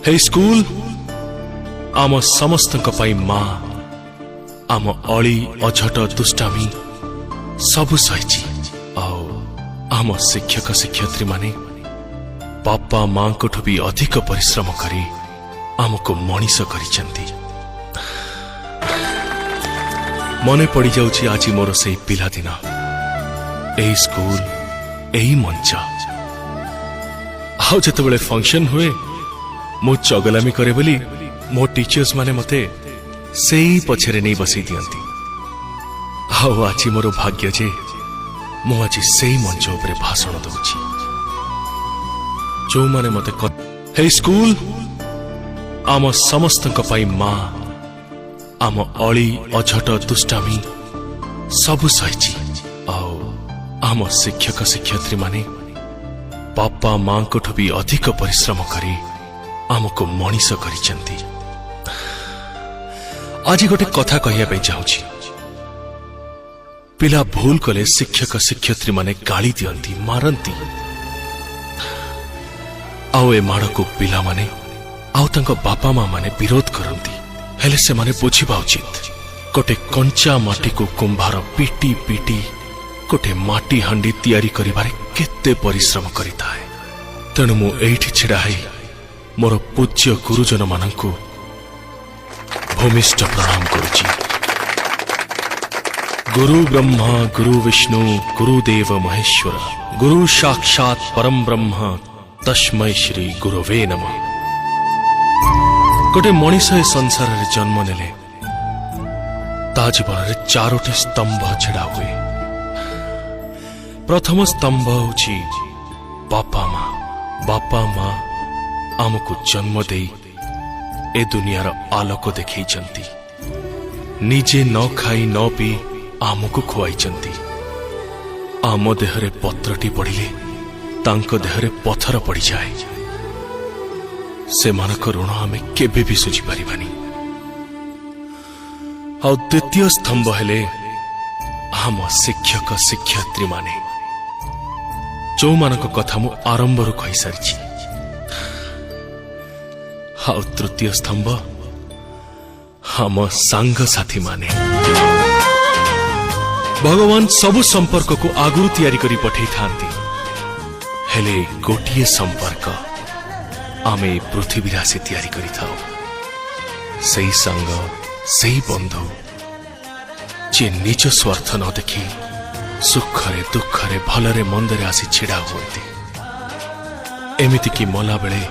हे school आम समस्तक पई मां आम अली अझट दुष्टामी सबु सहिची आम शिक्षक शिक्षयित्री माने बापा मां को भी अधिक परिश्रम करी आमको मनीष करिसेंती। मने पड़ी जाउची आज मोर से पिला दिन एही स्कूल एही मंच आउ जतबेले फंक्शन हुए मु चगलामी करे बोली मो टीचर्स माने मते सेई पछरे नहीं बसई दियंती। आउ आज मोर भाग्य जे मु आज सेई मंच उपरे भाषण दउची जो माने मते हे स्कूल आम समस्तक पई मां आम अली अझट दुष्टामी सबु सहिची आम शिक्षक शिक्षयित्री माने बापा मां को भी अधिक परिश्रम करी आमको मनीष करिसेंती। आज गोटे कथा कहया पे चाहूची पिला भूल कले शिक्षक शिक्षयित्री माने गाली दियंती मारंती आउ ए माड़ को पिला माने आउ तांको बापा मां माने विरोध करंती हेले से माने बुझिबा उचित गोटे कंचा माटी को कुंभार पीटी पीटी गोटे माटी हांडी तैयारी करिबारे केते परिश्रम करिताए। तेणु मु एठी छिड़ा है मोर पूज्य गुरुजन मानंकु भूमिष्ठ प्रणाम करुची। गुरु ब्रह्मा गुरु विष्णु गुरुदेव महेश्वर गुरु साक्षात परम ब्रह्म तस्मै श्री गुरवे नमः। गोटे मनीष ए संसार रे जन्म नेले ता जीवन रे चारोटी स्तंभ छिड़ा हुए। प्रथम स्तंभ होची बापा मां आमको जन्म दे ए दुनियार आलोक देखैचंती निजे न खाई न पी आमको खुआइचंती। आम देहरे पत्रटी पड़िले तांको देहरे पत्थर पड़ जाए से मानक ऋण आमे केबे भी सुझी पारिबानी। आ द्वितीय स्तंभ हेले आम शिक्षक शिक्षयित्री माने जो मानक कथा मु आरंभरू कहि सारिछि। आ तृतीय स्तंभ आम सांग साथी माने भगवान सबु संपर्क को आगुरु तैयारी करी पठै थांती हेले गोटिए संपर्क आमे पृथ्वी राशि तैयारी करी थाओ सही संग सही बंधु जे निज स्वार्थ न देखी सुखरे दुखरे भलरे मंदरे आसी छिड़ा होती एमिति की मला बेले